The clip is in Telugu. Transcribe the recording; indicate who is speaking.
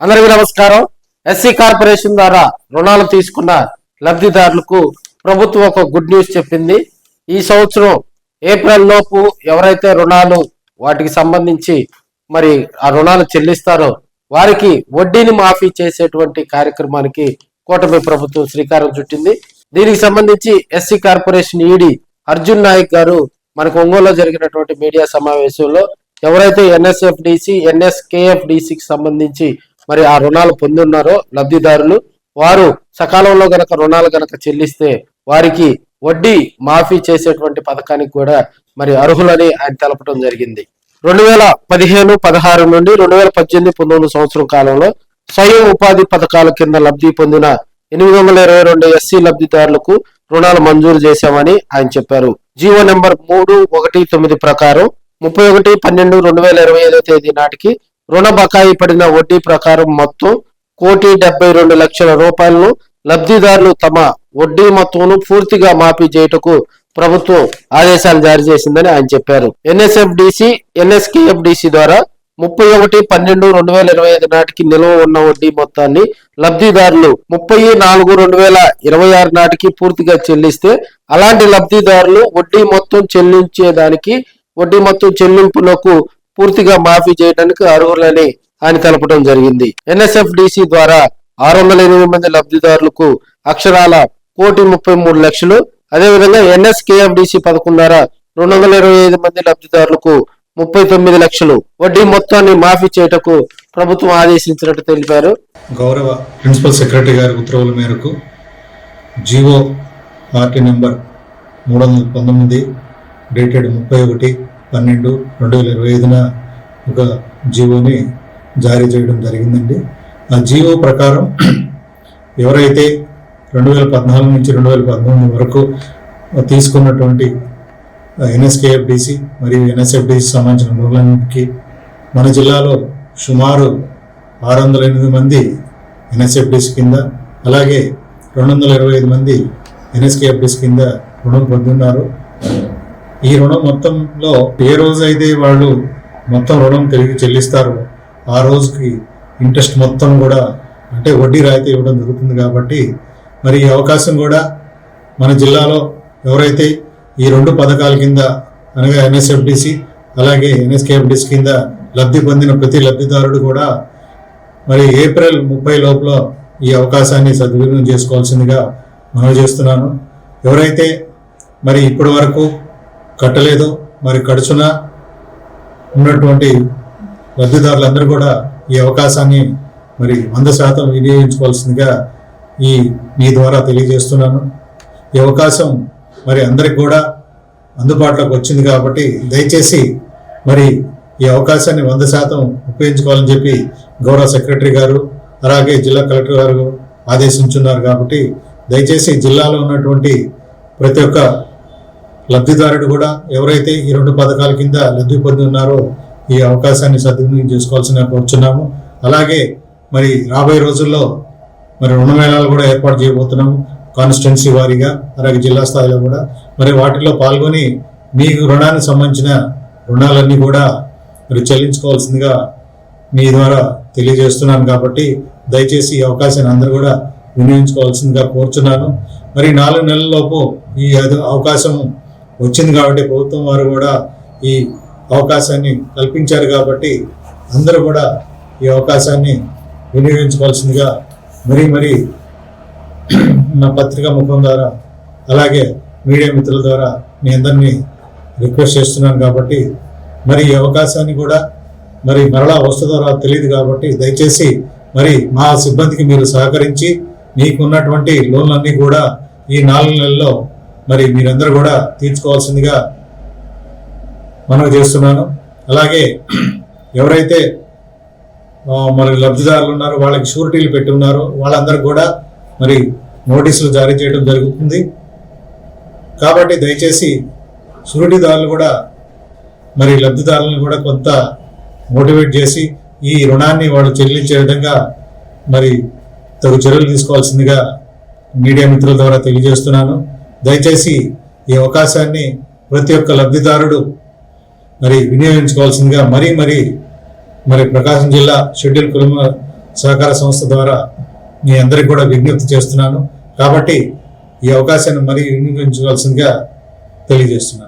Speaker 1: అందరికీ నమస్కారం. ఎస్సీ కార్పొరేషన్ ద్వారా రుణాలు తీసుకున్న లబ్ధిదారులకు ప్రభుత్వం ఒక గుడ్ న్యూస్ చెప్పింది. ఈ సంవత్సరం ఏప్రిల్ లోపు ఎవరైతే రుణాలు వాటికి సంబంధించి మరి ఆ రుణాలు చెల్లిస్తారో వారికి వడ్డీని మాఫీ చేసేటువంటి కార్యక్రమానికి కూటమి ప్రభుత్వం శ్రీకారం చుట్టింది. దీనికి సంబంధించి SC corporation ED Arjun Naik గారు మనకు ఒంగోలులో జరిగినటువంటి మీడియా సమావేశంలో ఎవరైతే ఎన్ఎస్ఎఫ్డిసి ఎన్ఎస్కేఎఫ్డిసికి సంబంధించి మరి ఆ రుణాలు పొంది ఉన్నారో లబ్ధిదారులు వారు సకాలంలో గనక రుణాలు గనక చెల్లిస్తే వారికి వడ్డీ మాఫీ చేసేటువంటి పథకానికి కూడా మరి అర్హులని ఆయన తెలపడం జరిగింది. 2015-16 నుండి 2018-19 సంవత్సరం కాలంలో స్వయం ఉపాధి పథకాల కింద లబ్ధి పొందిన 822 ఎస్సీ లబ్ధిదారులకు రుణాలు మంజూరు చేశామని ఆయన చెప్పారు. జీవో నెంబర్ 319 ప్రకారం 31/12/2025 తేదీ నాటికి రుణ బకాయి పడిన వడ్డీ ప్రకారం మొత్తం ₹1,72,00,000 లబ్ధిదారులు తమ వడ్డీ మొత్తం పూర్తిగా మాఫీ చేయుటకు ప్రభుత్వం ఆదేశాలు జారీ చేసిందని ఆయన చెప్పారు. ఎన్ఎస్ఎఫ్డిసి ఎన్ఎస్కేఎఫ్డిసి ద్వారా 31/12/2025 నాటికి నిల్వ ఉన్న వడ్డీ మొత్తాన్ని లబ్ధిదారులు 30/4/2026 నాటికి పూర్తిగా చెల్లిస్తే అలాంటి లబ్ధిదారులు వడ్డీ మొత్తం చెల్లింపులకు పూర్తిగా మాఫీ చేయడానికి అర్హులని ఆయన తెలపడం జరిగింది. ఎన్ఎస్ఎఫ్డిసి ద్వారా 608 మంది లబ్ధిదారులకు అక్షరాల ₹1,33,00,000, అదేవిధంగా ఎన్ఎస్కేఎఫ్డిసి పథకం ద్వారా 225 మంది లబ్ధిదారులకు 39 లక్షలు వడ్డీ మొత్తాన్ని మాఫీ చేయటకు ప్రభుత్వం ఆదేశించినట్టు తెలిపారు.
Speaker 2: గౌరవ ప్రిన్సిపల్ సెక్రటరీ గారి ఉత్తర్వుల మేరకు జీవో ఆర్టీ నెంబర్ 319 డేటెడ్ 31/12/2025 ఒక జీవోని జారీ చేయడం జరిగిందండి. ఆ జీవో ప్రకారం ఎవరైతే 2014 నుంచి 2019 వరకు తీసుకున్నటువంటి ఎన్ఎస్కేఎఫ్డిసి మరియు ఎన్ఎస్ఎఫ్డిసి సంబంధించిన రుణాలన్నింటికి మన జిల్లాలో సుమారు 608 మంది ఎన్ఎస్ఎఫ్డిసి కింద, అలాగే 225 మంది ఎన్ఎస్కేఎఫ్డిసి కింద రుణం పొందున్నారు. ఈ రుణం మొత్తంలో ఏ రోజైతే వాళ్ళు మొత్తం రుణం తిరిగి చెల్లిస్తారో ఆ రోజుకి ఇంట్రెస్ట్ మొత్తం కూడా అంటే వడ్డీ రాయితీ ఇవ్వడం జరుగుతుంది. కాబట్టి మరి ఈ అవకాశం కూడా మన జిల్లాలో ఎవరైతే ఈ రెండు పథకాల కింద అనగా ఎన్ఎస్ఎఫ్డిసి అలాగే ఎన్ఎస్కేఎఫ్డిసి కింద లబ్ధి పొందిన ప్రతి లబ్ధిదారుడు కూడా మరి ఏప్రిల్ 30 లోపల ఈ అవకాశాన్ని సద్వినియోగం చేసుకోవాల్సిందిగా మనవి చేస్తున్నాను. ఎవరైతే మరి ఇప్పటి వరకు కట్టలేదో మరి ఖర్చున ఉన్నటువంటి లబ్ధిదారులందరూ కూడా ఈ అవకాశాన్ని మరి 100% వినియోగించుకోవాల్సిందిగా మీ ద్వారా తెలియజేస్తున్నాను. ఈ అవకాశం మరి అందరికి కూడా అందుబాటులోకి వచ్చింది కాబట్టి దయచేసి మరి ఈ అవకాశాన్ని 100% ఉపయోగించుకోవాలని చెప్పి గౌరవ సెక్రటరీ గారు అలాగే జిల్లా కలెక్టర్ గారు ఆదేశించున్నారు. కాబట్టి దయచేసి జిల్లాలో ఉన్నటువంటి ప్రతి ఒక్క లబ్ధిదారుడు కూడా ఎవరైతే ఈ రెండు పథకాల కింద లబ్ధి పొంది ఉన్నారో ఈ అవకాశాన్ని సద్వినియోగం చేసుకోవాల్సిన కోరుచున్నాము. అలాగే మరి రాబోయే రోజుల్లో మరి రుణమేళాలు కూడా ఏర్పాటు చేయబోతున్నాము కాన్స్టిట్యున్సీ వారీగా, అలాగే జిల్లా స్థాయిలో కూడా. మరి వాటిలో పాల్గొని మీకు రుణానికి సంబంధించిన రుణాలన్నీ కూడా మరి చెల్లించుకోవాల్సిందిగా మీ ద్వారా తెలియజేస్తున్నాను. కాబట్టి దయచేసి ఈ అవకాశాన్ని అందరూ కూడా వినియోగించుకోవాల్సిందిగా కోరుచున్నాను. మరి 4 నెలలలోపు ఈ అవకాశం వచ్చింది కాబట్టి ప్రభుత్వం వారు కూడా ఈ అవకాశాన్ని కల్పించారు. కాబట్టి అందరూ కూడా ఈ అవకాశాన్ని వినియోగించుకోవాల్సిందిగా మరి నా పత్రికా ముఖం ద్వారా అలాగే మీడియా మిత్రుల ద్వారా మీ అందరినీ రిక్వెస్ట్ చేస్తున్నాను. కాబట్టి మరి ఈ అవకాశాన్ని కూడా మరి మరలా వస్తుందో తెలియదు. కాబట్టి దయచేసి మరి మా సిబ్బందికి మీరు సహకరించి మీకున్నటువంటి లోన్లన్నీ కూడా ఈ 4 నెలల్లో మరి మీరందరూ కూడా తీర్చుకోవాల్సిందిగా మనవి చేస్తున్నాను. అలాగే ఎవరైతే మరి లబ్ధిదారులు ఉన్నారో వాళ్ళకి షూరిటీలు పెట్టి ఉన్నారో వాళ్ళందరూ కూడా మరి నోటీసులు జారీ చేయడం జరుగుతుంది. కాబట్టి దయచేసి షూరిటీదారులు కూడా మరి లబ్ధిదారులను కూడా కొంత మోటివేట్ చేసి ఈ రుణాన్ని వాళ్ళు చెల్లించే విధంగా మరి తగు చర్యలు తీసుకోవాల్సిందిగా మీడియా మిత్రుల ద్వారా తెలియజేస్తున్నాను. దయచేసి ఈ అవకాశాన్ని ప్రతి ఒక్క లబ్ధిదారుడు మరి వినియోగించుకోవాల్సిందిగా మరి ప్రకాశం జిల్లా షెడ్యూల్ కుల సహకార సంస్థ ద్వారా మీ అందరికి కూడా విజ్ఞప్తి చేస్తున్నాను. కాబట్టి ఈ అవకాశాన్ని మరీ వినియోగించవలసిందిగా తెలియజేస్తున్నాను.